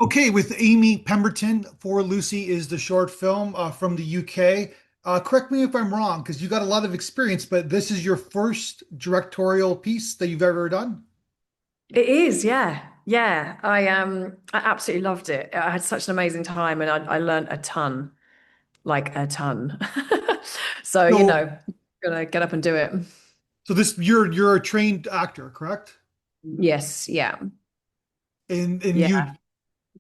Okay, with Amy Pemberton for Lucy is the short film from the UK. Correct me if I'm wrong, because you got a lot of experience, but this is your first directorial piece that you've ever done. It is, yeah. Yeah. I absolutely loved it. I had such an amazing time and I learned a ton, like a ton. So, So, gonna get up and do it. so this you're a trained actor, correct? Yes, yeah. And Yeah. you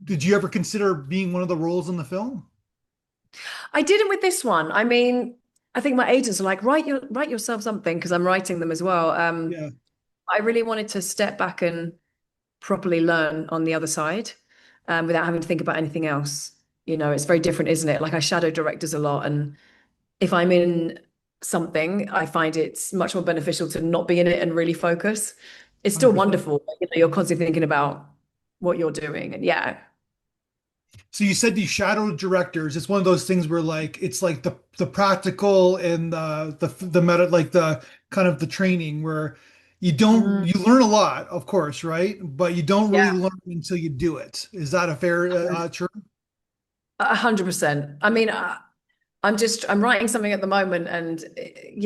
did you ever consider being one of the roles in the film? I didn't with this one. I mean, I think my agents are like, write yourself something because I'm writing them as well. Yeah, I really wanted to step back and properly learn on the other side, without having to think about anything else. It's very different, isn't it? Like I shadow directors a lot, and if I'm in something, I find it's much more beneficial to not be in it and really focus. It's still 100%. wonderful, but, you're constantly thinking about what you're doing, and yeah. So you said these shadow directors. It's one of those things where like it's like the practical and the meta like the kind of the training where Mm, you learn a lot, of course, right? But you don't really yeah, learn until you do it. Is that a fair term? 100%. I mean, I'm writing something at the moment, and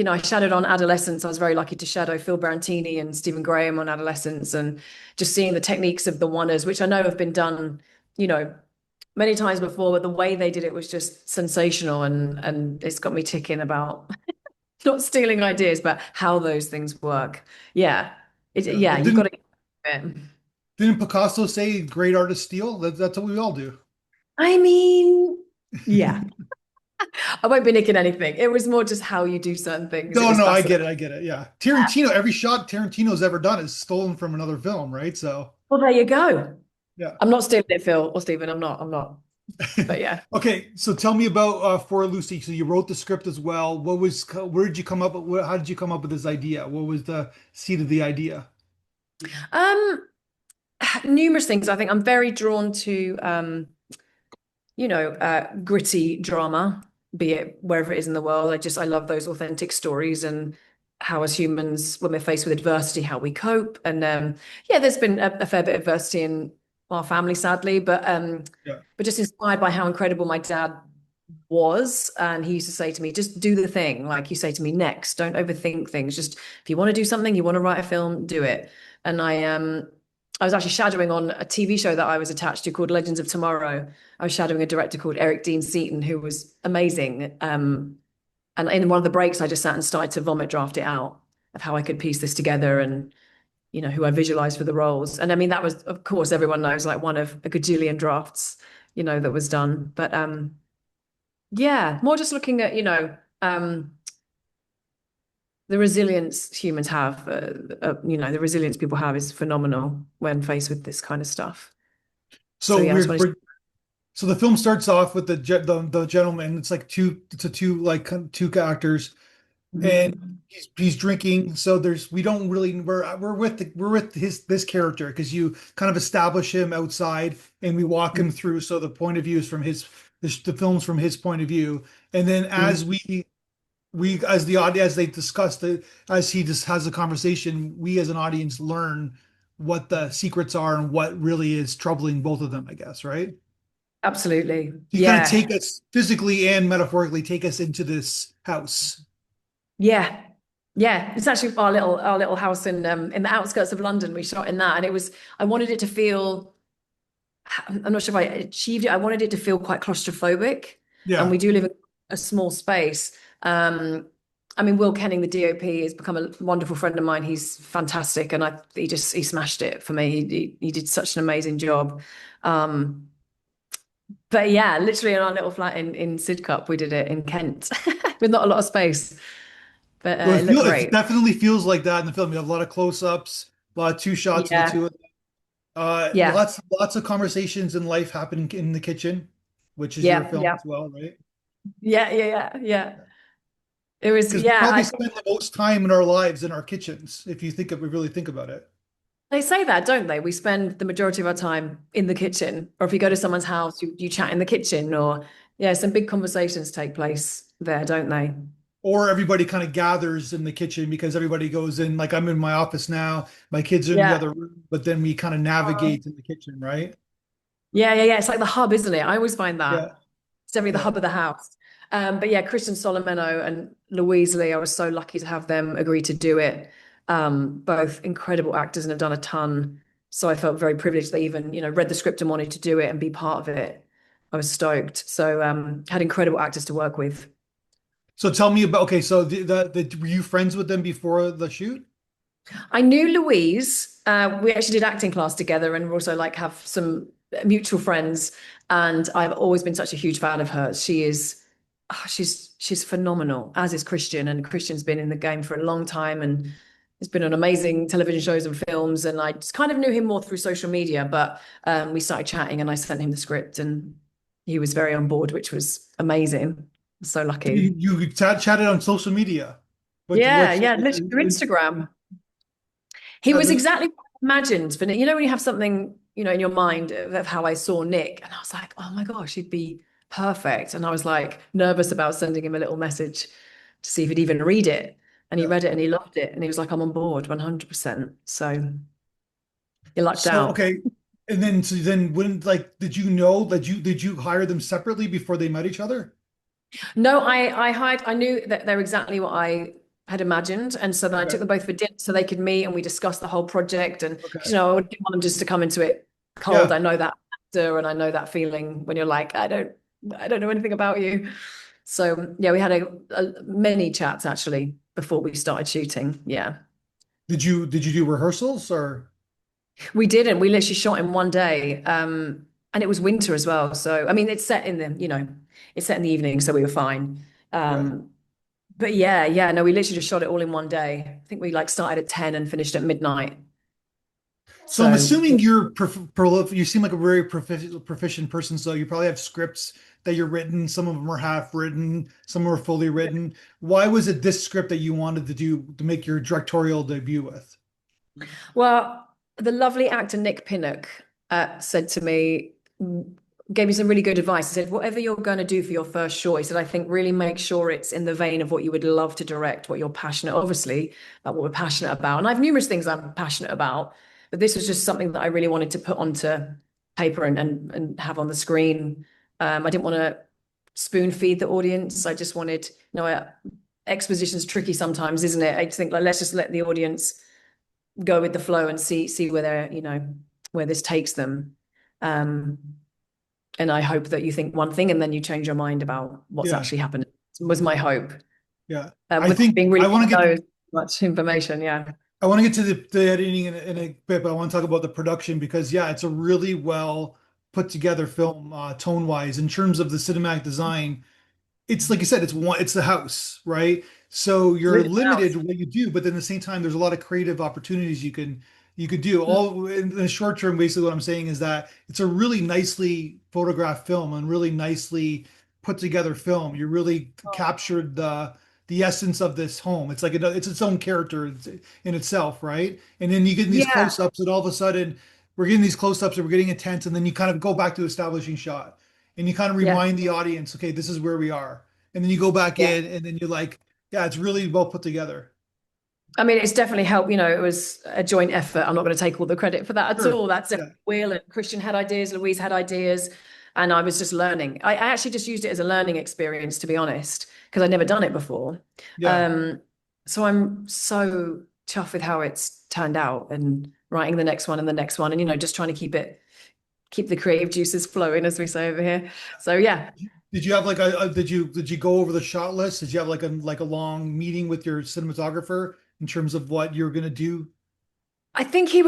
I shadowed on adolescence. I was very lucky to shadow Phil Barantini and Stephen Graham on adolescence, and just seeing the techniques of the oneers, which I know have been done, you know, many times before, but the way they did it was just sensational, and it's got me ticking about not stealing ideas, but how those things work. Yeah, Yeah. yeah, Well, you've got to get it. didn't Picasso say great artists steal? That's what we all do. I mean, yeah, I won't be nicking anything. It was more just how you do certain things. It No, was no, I fascinating. get it. I get it. Yeah. Tarantino, every shot Tarantino's ever done is stolen from another film, right? So, Well, there you go. yeah. I'm not stealing it, Phil or Stephen. I'm not. I'm not. But yeah. Okay, so tell me about For Lucy. So you wrote the script as well. Where did you come up with, how did you come up with this idea? What was the seed of the idea? Um, Numerous things. I think I'm very drawn to gritty drama, be it wherever it is in the world. I love those authentic stories and how as humans, when we're faced with adversity, how we cope. And yeah, there's been a fair bit of adversity in our family, sadly, Yeah. but just inspired by how incredible my dad was. And he used to say to me, just do the thing. Like you say to me, next, don't overthink things. Just if you want to do something, you want to write a film, do it. And I was actually shadowing on a TV show that I was attached to called Legends of Tomorrow. I was shadowing a director called Eric Dean Seaton, who was amazing. And in one of the breaks, I just sat and started to vomit draft it out of how I could piece this together and, who I visualized for the roles. And I mean, that was, of course, everyone knows like one of a gajillion drafts, that was done. But yeah, more just looking at, the resilience humans have, the resilience people have is phenomenal when faced with this kind of stuff. So So yeah, I just wanted to, so the film starts off with the gentleman. It's like two actors, and Mhm. he's drinking. So we don't really we're with his this character because you kind of establish him outside and we walk him through. So the point of view is from the film's from his point of view, and then as Mhm. we as the audience as they discuss it as he just has a conversation, we as an audience learn what the secrets are and what really is troubling both of them, I guess, right? Absolutely. You kind of Yeah. take us physically and metaphorically take us into this house. Yeah. Yeah. It's actually our little house in the outskirts of London. We shot in that. And I wanted it to feel, I'm not sure if I achieved it. I wanted it to feel quite claustrophobic. And Yeah. we do live in a small space. I mean, Will Kenning, the DOP, has become a wonderful friend of mine. He's fantastic. And he smashed it for me. He did such an amazing job. Um, but yeah, literally in our little flat in Sidcup, we did it in Kent with not a lot of space. But Well, it looked it great. definitely feels like that in the film. You have a lot of close-ups, a lot of two shots of the Yeah, two of them. yeah, Lots of conversations in life happen in the kitchen, which is your yeah, film yeah, as well, right? yeah, yeah, yeah, yeah. It was, Because we yeah. probably spend the most time in our lives in our kitchens, if you think of we really think about it. They say that, don't they? We spend the majority of our time in the kitchen, or if you go to someone's house, you chat in the kitchen, or yeah, some big conversations take place there, don't they? Or everybody kind of gathers in the kitchen because everybody goes in, like I'm in my office now, my kids are in the Yeah. other room, but then we kind of navigate in the kitchen, right? Yeah. It's like the hub, isn't it? I always find that Yeah, it's definitely the yeah. hub of the house. But yeah, Christian Solomeno and Louise Lee, I was so lucky to have them agree to do it. Both incredible actors and have done a ton. So I felt very privileged they even, read the script and wanted to do it and be part of it. I was stoked. So had incredible actors to work with. So tell me about, okay, so were you friends with them before the shoot? I knew Louise. We actually did acting class together and we also like have some mutual friends. And I've always been such a huge fan of her. She's phenomenal, as is Christian. And Christian's been in the game for a long time and has been on amazing television shows and films. And I just kind of knew him more through social media, but we started chatting and I sent him the script and he was very on board, which was amazing. So lucky. You chatted on social media. Yeah, What's yeah, literally through Instagram. He yeah, was exactly what I imagined. But when you have something, in your mind of how I saw Nick, and I was like, oh my gosh, he'd be perfect. And I was like nervous about sending him a little message to see if he'd even read it. And he yeah. read it and he loved it. And he was like, I'm on board 100%. So you lucked So out. okay, and then so then when like did you know that you did you hire them separately before they met each other? No, I knew that they're exactly what I had imagined. And so then I Okay, took them both for dinner so they could meet and we discussed the whole project. And, okay, I didn't want them just to come into it cold. yeah. I know that actor and I know that feeling when you're like, I don't know anything about you. So yeah, we had many chats actually before we started shooting. Yeah. Did you do rehearsals or We didn't. We literally shot in one day. And it was winter as well. So I mean it's set in the evening, so we were fine. yeah? Um, But yeah, no, we literally just shot it all in one day. I think we like started at 10 and finished at midnight. So I'm So assuming you're prolific. You seem like a very proficient person. So you probably have scripts that you're written. Some of them are half written. Some are fully written. Why was it this script that you wanted to do to make your directorial debut with? well, the lovely actor Nick Pinnock said to me, gave me some really good advice. He said, whatever you're going to do for your first short, he said, I think really make sure it's in the vein of what you would love to direct, what you're passionate, obviously, about what we're passionate about. And I have numerous things I'm passionate about, but this was just something that I really wanted to put onto paper and have on the screen. I didn't want to spoon feed the audience. I just wanted, exposition's tricky sometimes, isn't it? I just think like let's just let the audience go with the flow and see where they're, where this takes them. Um, and I hope that you think one thing and then you change your mind about what's Yeah, actually happened. Was my hope. yeah. I Without think being I really want to get knows much information. Yeah. I want to get to the editing in a bit, but I want to talk about the production because yeah, it's a really well put together film tone wise in terms of the cinematic design. It's like you said, it's the house, right? So you're Really limited house. in what you do, but then at the same time, there's a lot of creative opportunities you could do. All in the short term, basically what I'm saying is that it's a really nicely photographed film and really nicely put together film. You really captured the essence of this home. It's like it's its own character in itself, right? And then you get in these Yeah. close-ups, and all of a sudden we're getting these close-ups and we're getting intense, and then you kind of go back to establishing shot and you kind of Yeah. remind the audience, okay, this is where we are. And then you go back Yeah. in and then you're like, yeah, it's really well put together. I mean, it's definitely helped. It was a joint effort. I'm not going to take all the credit for that at Sure. all. That's Yeah. definitely Will and Christian had ideas, Louise had ideas, and I was just learning. I actually just used it as a learning experience, to be honest, because I'd never done it before. Yeah. Um, so I'm so chuffed with how it's turned out and writing the next one and the next one, and just trying to keep the creative juices flowing, as we say over here. So yeah, Did you have like did you go over the shot list? Did you have like a long meeting with your cinematographer in terms of what you're gonna do? I think I'm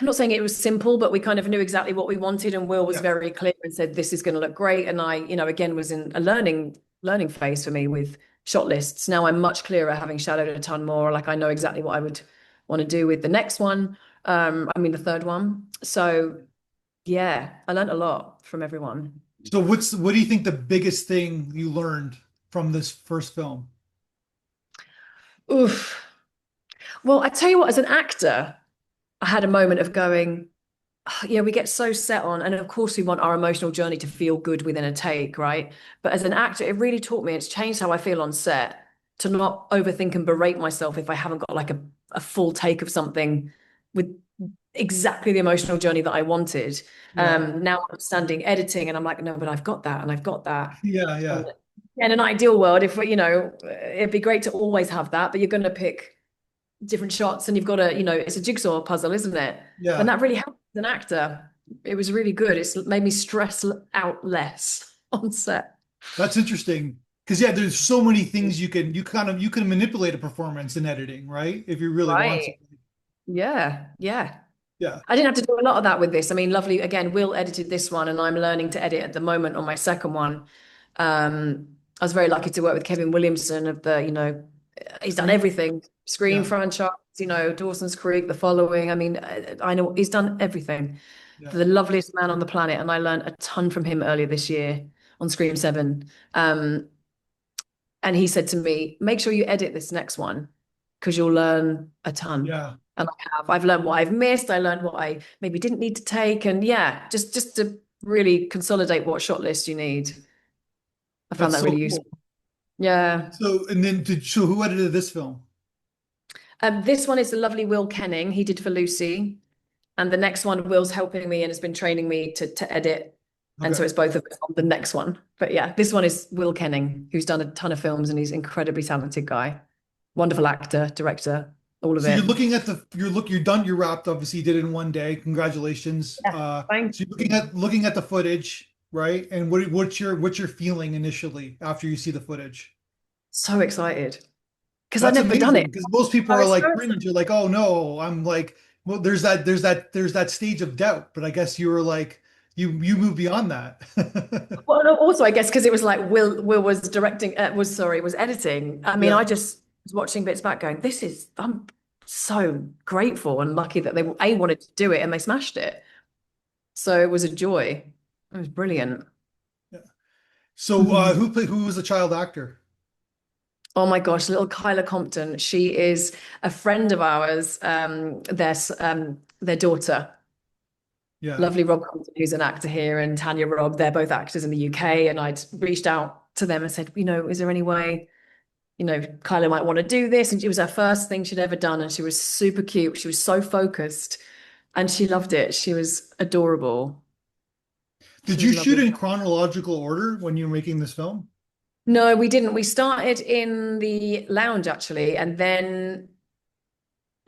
not saying it was simple, but we kind of knew exactly what we wanted. And Will was Yeah. very clear and said, this is going to look great. And I, again, was in a learning phase for me with shot lists. Now I'm much clearer, having shadowed a ton more. Like I know exactly what I would want to do with the next one. I mean, the third one. So yeah, I learned a lot from everyone. So what do you think the biggest thing you learned from this first film? Oof. Well, I tell you what, as an actor, I had a moment of going, yeah, we get so set on, and of course, we want our emotional journey to feel good within a take, right? But as an actor, it really taught me, it's changed how I feel on set to not overthink and berate myself if I haven't got like a full take of something with exactly the emotional journey that I wanted. Yeah. Now I'm standing editing and I'm like, no, but I've got that and I've got that. Yeah. And Yeah. in an ideal world, if it'd be great to always have that, but you're going to pick different shots and you've got to, it's a jigsaw puzzle, isn't it? And Yeah. that really helped as an actor. It was really good. It's made me stress out less on set. That's interesting. Because yeah, there's so many things you can manipulate a performance in editing, right? If you really want to. Right. Yeah. Yeah. Yeah. I didn't have to do a lot of that with this. I mean, lovely. Again, Will edited this one, and I'm learning to edit at the moment on my second one. I was very lucky to work with Kevin Williamson of he's done Scream. everything. Scream Yeah. franchise, Dawson's Creek, The Following. I mean, I know he's done everything. Yeah. The loveliest man on the planet, and I learned a ton from him earlier this year on Scream 7. And he said to me, make sure you edit this next one because you'll learn a ton. Yeah. And I have. I've learned what I've missed. I learned what I maybe didn't need to take. And yeah, just to really consolidate what shot list you need. I found That's that so really cool. useful. Yeah. So and then so who edited this film? This one is the lovely Will Kenning. He did for Lucy. And the next one, Will's helping me and has been training me to edit. And so Okay. it's both of us on the next one. But yeah, this one is Will Kenning, who's done a ton of films and he's an incredibly talented guy. Wonderful actor, director, all of So you're it. looking at you're done, you're wrapped, obviously you did it in one day. Congratulations. Yeah, thank So you're you. looking at the footage, right? And what's your feeling initially after you see the footage? So excited because I'd That's never done amazing it. because most people I are was like so cringe. You're like, oh no, I'm like, well, there's that stage of doubt, but I guess you were like, you move beyond that. well, no, also, I guess because it was like Will was directing, was editing. I mean, I Yeah, just was watching bits back, going, I'm so grateful and lucky that they wanted to do it and they smashed it. So it was a joy. It was brilliant. yeah. So who was the child actor? Oh my gosh, little Kyla Compton. She is a friend of ours. Their daughter, Yeah, lovely Rob Compton, who's an actor here, and Tanya Robb. They're both actors in the UK. And I'd reached out to them and said, is there any way, Kyla might want to do this? And it was her first thing she'd ever done. And she was super cute. She was so focused and she loved it. She was adorable. She did was you a shoot lovely. in chronological order when you were making this film? No, we didn't. We started in the lounge actually, and then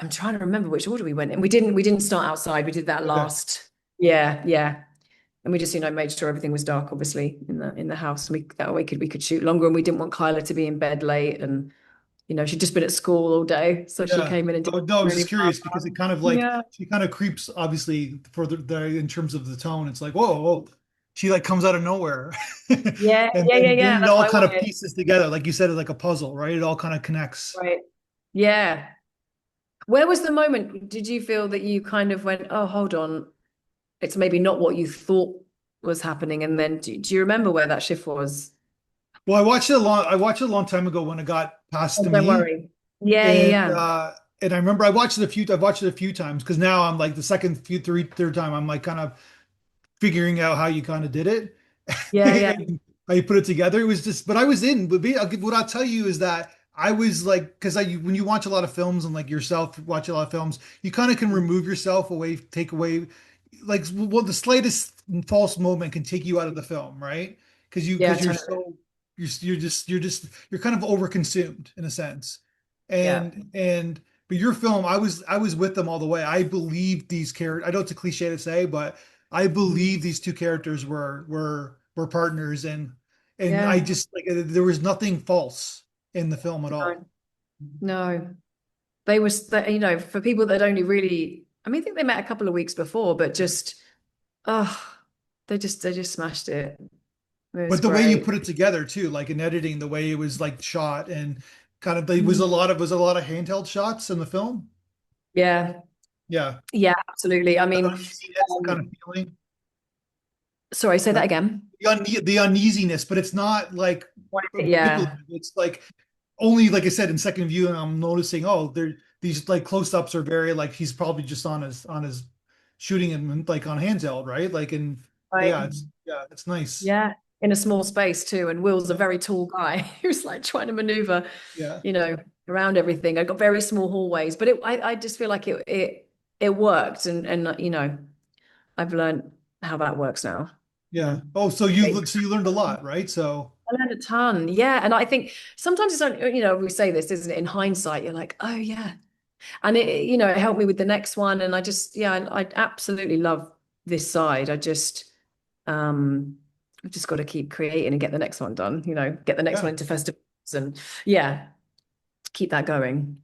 I'm trying to remember which order we went in. We didn't start outside. We did that Okay. last. Yeah, yeah. And we just, made sure everything was dark, obviously, in the house. And that way we could shoot longer. And we didn't want Kyla to be in bed late. And, she'd just been at school all day. So she Yeah. came in and did Oh, no, I was really just curious because it fun. kind of like Yeah. she kind of creeps obviously further there in terms of the tone. It's like, whoa, whoa. She like comes out of nowhere. Yeah, And yeah, yeah, then yeah. it That's all what I kind of wanted. pieces together. Like you said, it's like a puzzle, right? It all kind of connects. Right. Yeah. Where was the moment? Did you feel that you kind of went, oh, hold on, it's maybe not what you thought was happening? And then do you remember where that shift was? Well, I watched it a long time ago when it got passed Oh, to don't me. worry. Yeah, yeah, And yeah. and I remember I've watched it a few times because now I'm like the third time I'm like kind of figuring out how you kind of did it Yeah, yeah. and how you put it together. It was just, but I was in. What I'll tell you is that I was like, because when you watch a lot of films and like yourself watch a lot of films, you kind of can remove yourself away, take away, like well, the slightest false moment can take you out of the film, right? Yeah, Because totally. you're kind of overconsumed in a sense, Yeah. and but your film, I was with them all the way. I believed these characters. I know it's a cliche to say, but I Mhm. believe these two characters were partners, and I Yeah. just like there was nothing false in the film at all. No, no. They was that, for people that only really, I mean, I think they met a couple of weeks before, but Yeah. just, oh, they just smashed it. It was But the way you great. put it together too, like in editing, the way it was like shot and kind of, Mhm. was a lot of handheld shots in the film. Yeah. Yeah, Yeah, absolutely. I that mean, uneasiness kind of um, feeling. sorry, say that Right? again. The uneasiness, but it's not like manipulative. Yeah. It's like only like I said in second view, and I'm noticing there these like close-ups are very like he's probably just on his shooting him like on handheld, right? Like and Right. yeah, it's nice. Yeah. In a small space too. And Will's a very tall guy who's like trying to maneuver, Yeah, you know, around everything. I got very small hallways, but I just feel like it. it worked, and I've learned how that works now. Yeah. Oh, so you learned a lot, right? So I learned a ton. Yeah. And I think sometimes it's, we say this, isn't it? In hindsight, you're like, oh, yeah. And it helped me with the next one. And I just, yeah, I absolutely love this side. I've just got to keep creating and get the next one done, get the next yeah. one into festivals and yeah, keep that going.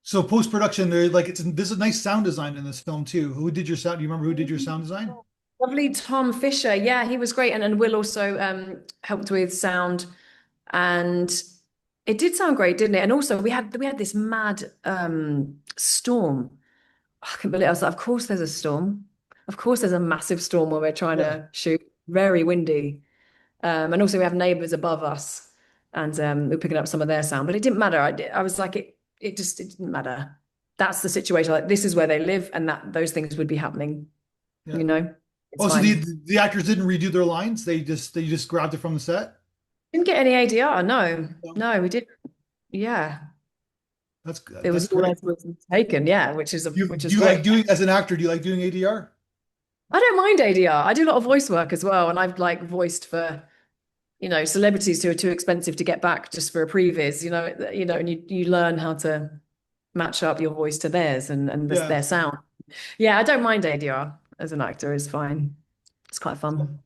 So post production, there like there's a nice sound design in this film too. Who did your sound? Do you remember who did your sound design? Lovely Tom Fisher. Yeah, he was great. And Will also helped with sound. And it did sound great, didn't it? And also we had this mad storm. I couldn't believe it. I was like, of course there's a storm. Of course there's a massive storm where we're trying Yeah. to shoot. Very windy. And also we have neighbors above us and we're picking up some of their sound, but it didn't matter. I was like, it didn't matter. That's the situation. Like this is where they live and that those things would be happening, Yeah. you know? It's Oh, so the fine. the actors didn't redo their lines. They just grabbed it from the set. Didn't get any ADR. No, Yeah. no, we didn't. Yeah. That's It that's was all great. as was taken. Yeah, which is You which do is you like great. doing as an actor? Do you like doing ADR? I don't mind ADR. I do a lot of voice work as well. And I've like voiced for celebrities who are too expensive to get back just for a previs, and you learn how to match up your voice to theirs and Yeah. their sound. Yeah, I don't mind ADR as an actor, is fine. It's quite fun.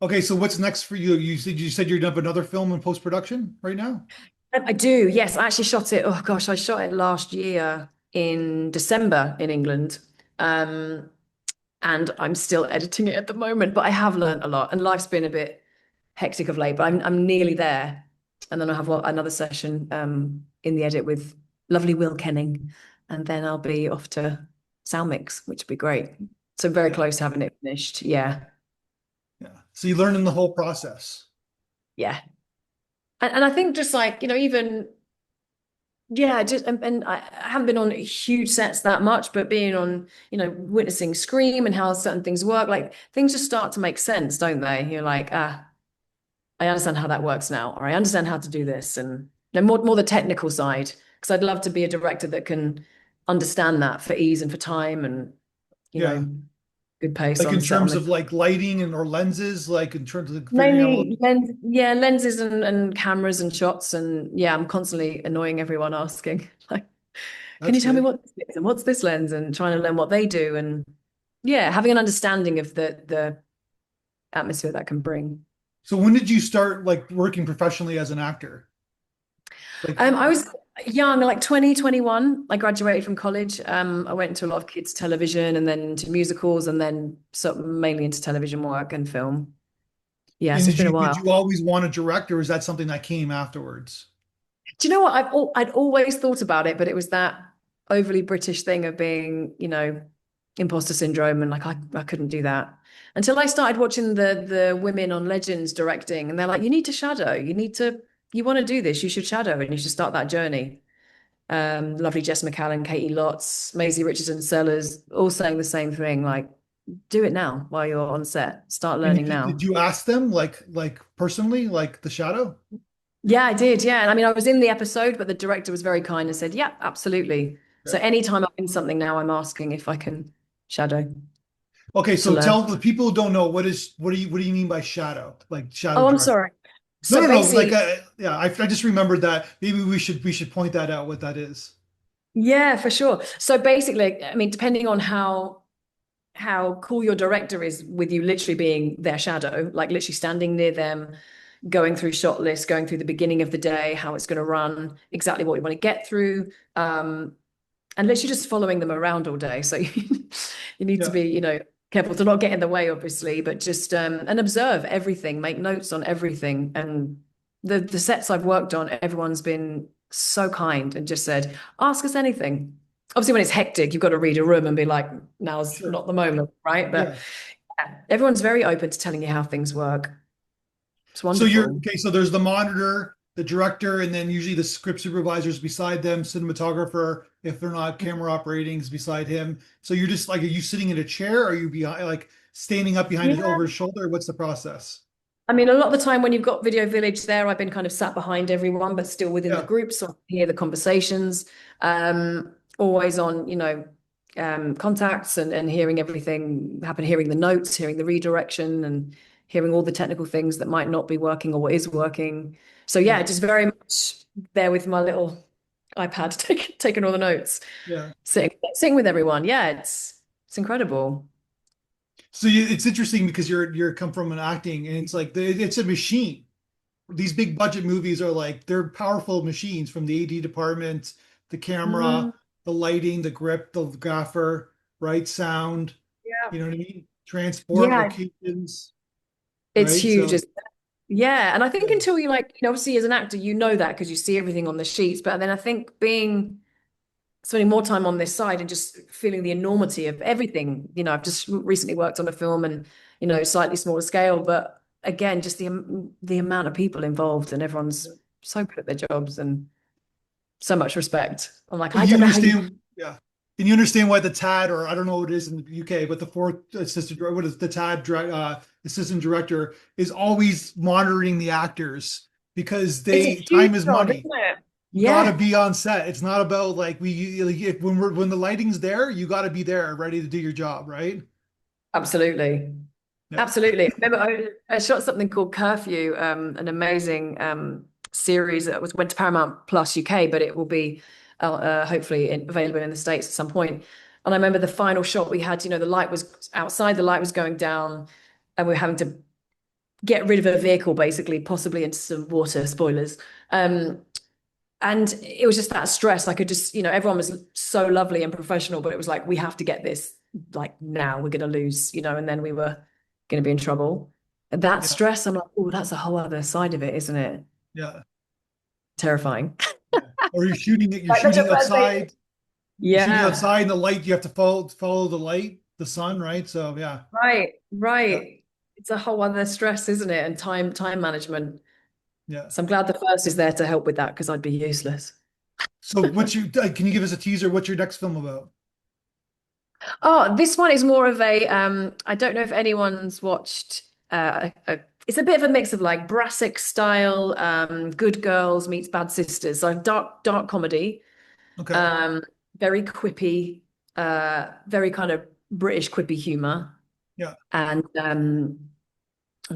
Okay, so what's next for you? You said you're done with another film in post production right now. I do, yes. I actually shot it. Oh gosh, I shot it last year in December in England. Um, and I'm still editing it at the moment, but I have learned a lot. And life's been a bit hectic of late, but I'm nearly there. And then I'll have another session in the edit with lovely Will Kenning, and then I'll be off to sound mix, which would be great. So very Yeah. close to having it finished. Yeah, Yeah. So you learn in the whole process. yeah. And I think just like even yeah, just and I haven't been on huge sets that much, but being on witnessing Scream and how certain things work, like things just start to make sense, don't they? You're like I understand how that works now, or I understand how to do this, and more the technical side. Because I'd love to be a director that can understand that for ease and for time, and you Yeah. know, good pace Like in on set on terms the of like lighting and or lenses, like in terms of figuring out a little. mainly lenses and cameras and shots, and yeah, I'm constantly annoying everyone asking like, can That's you tell me good. what this is and what's this lens, and trying to learn what they do, and yeah, having an understanding of the atmosphere that can bring. So when did you start like working professionally as an actor? Like, I was young, like 2021. I graduated from college. I went into a lot of kids' television and then to musicals and then mainly into television work and film. Yeah, and so it's did been a you did while. you always want to direct, or is that something that came afterwards? Do you know what? I'd always thought about it, but it was that overly British thing of being, imposter syndrome, and like I couldn't do that until I started watching the women on Legends directing, and they're like, you need to shadow, you want to do this, you should shadow, and you should start that journey. Lovely Jess McCallan, Katie Lotz, Maisie Richardson Sellers, all saying the same thing, like, do it now while you're on set. Start And learning did now. you ask them like personally, like the shadow? Yeah, I did. Yeah. And I mean, I was in the episode, but the director was very kind and said, yeah, absolutely. So Yeah. anytime I'm in something now, I'm asking if I can shadow Okay, to so learn. tell the people who don't know what do you mean by shadow? Like shadow Oh, I'm director? sorry. No, So no, no. Like, basically, yeah, I just remembered that. Maybe we should point that out. What that is. yeah, for sure. So basically, I mean, depending on how cool your director is with you literally being their shadow, like literally standing near them, going through shot lists, going through the beginning of the day, how it's going to run, exactly what you want to get through. And literally just following them around all day. So you need to Yeah, be, careful to not get in the way, obviously, but just and observe everything, make notes on everything. And the sets I've worked on, everyone's been so kind and just said, ask us anything. Obviously, when it's hectic, you've got to read a room and be like, now's sure. not the moment, right? But Yeah. yeah, everyone's very open to telling you how things work. It's So you're wonderful. okay. So there's the monitor, the director, and then usually the script supervisors beside them, cinematographer, if they're not camera operating, is beside him. So you're just like, are you sitting in a chair? Are you behind, like standing up behind his Yeah. over his shoulder? What's the process? I mean, a lot of the time when you've got Video Village there, I've been kind of sat behind everyone, but still within the Yeah, group, so I can hear the conversations. Always on, contacts and hearing everything happen, hearing the notes, hearing the redirection, and hearing all the technical things that might not be working or what is working. So Yeah. yeah, just very much there with my little iPad, taking all the notes, Yeah. sitting with everyone. Yeah, it's incredible. So it's interesting because you're come from an acting, and it's like it's a machine. These big budget movies are like they're powerful machines, from the AD department, the Mm, camera, the lighting, the grip, the gaffer, right? Sound, yeah. you know what I mean? Transport, Yeah, locations, it's right? huge. So Yeah, and I think yeah, until you like, obviously as an actor, you know that because you see everything on the sheets. But then I think being spending more time on this side and just feeling the enormity of everything. I've just recently worked on a film and, slightly smaller scale, but again, just the amount of people involved and everyone's so good at their jobs and so much respect. I'm like, and I you don't know how you. understand, yeah, and you understand why the TAD, or I don't know what it is in the UK, but the fourth assistant, what is the TAD, assistant director, is always monitoring the actors because It's a they huge time is job, isn't money. it? You got to Yeah, be on set. It's not about like like if, when the lighting's there, you got to be there, ready to do your job, right? absolutely. Yeah. Absolutely. I remember I shot something called Curfew, an amazing series that went to Paramount Plus UK, but it will be hopefully available in the States at some point. And I remember the final shot we had, the light was outside, the light was going down, and we were having to get rid of a vehicle, basically, possibly into some water, spoilers. Um, and it was just that stress. I could just, everyone was so lovely and professional, but it was like, we have to get this like now, we're going to lose, and then we were going to be in trouble. And that Yeah. stress, I'm like, oh, that's a whole other side of it, isn't it? Yeah. Terrifying. Yeah. Or you're Like, that's your shooting first day. outside, you're shooting Yeah, outside and the light, you have to follow the light, the sun, right? So yeah. right, Yeah. right. It's a whole other stress, isn't it? And time management. Yeah. So I'm glad the first is there to help with that because I'd be useless. So can you give us a teaser? What's your next film about? Oh, this one is more of a I don't know if anyone's watched it's a bit of a mix of like Brassic style, Good Girls meets Bad Sisters. So dark comedy, Okay. um, very quippy, very kind of British quippy humor. Yeah. And I'm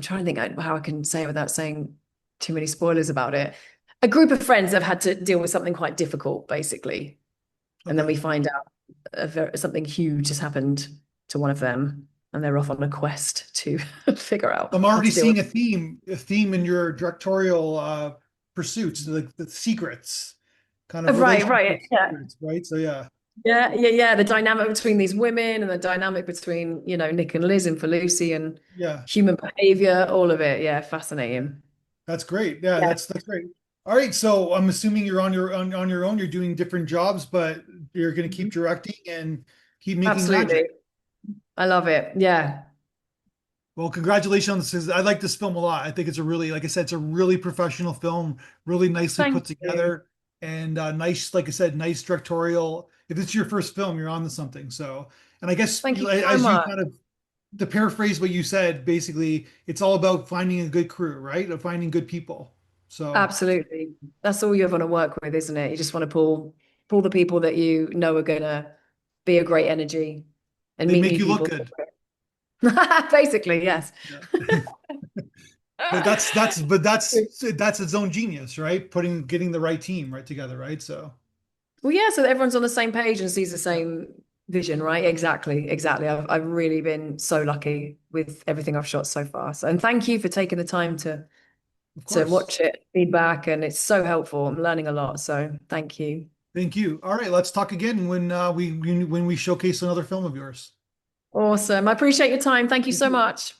trying to think how I can say it without saying too many spoilers about it. A group of friends have had to deal with something quite difficult, basically. And then Okay. we find out something huge has happened to one of them, and they're off on a quest to figure out I'm how already to deal with seeing a theme in your directorial pursuits, like the secrets, kind it. of Right, relationship right. Yeah. secrets, right? So yeah. Yeah. The dynamic between these women and the dynamic between, Nick and Liz and for Lucy and Yeah. human behavior, all of it. Yeah, fascinating. That's great. Yeah, Yeah. that's great. All right, so I'm assuming you're on your own. You're doing different jobs, but you're going to keep directing and keep making magic. Absolutely. I love it. Yeah. Well, congratulations on this. I like this film a lot. I think it's a really, like I said, it's a really professional film, really nicely put Thank you. together, and nice, like I said, nice directorial. If it's your first film, you're on to something. So, and I guess Thank you so as you much. kind of to paraphrase what you said, basically, it's all about finding a good crew, right? Of finding good people. So Absolutely. That's all you ever want to work with, isn't it? You just want to pull the people that you know are gonna be a great energy and they meet make new you look people. good. Basically, yes. Yeah. But that's its own genius, right? Getting the right team right together, right? So Well, yeah, so that everyone's on the same page and sees the yeah, same vision, right? Exactly, exactly. I've really been so lucky with everything I've shot so far. So, and thank you for taking the time of to course. watch it, feedback, and it's so helpful. I'm learning a lot. So thank you. Thank you. All right, let's talk again when when we showcase another film of yours. Awesome. I appreciate your time. Thank you Thank so you. much.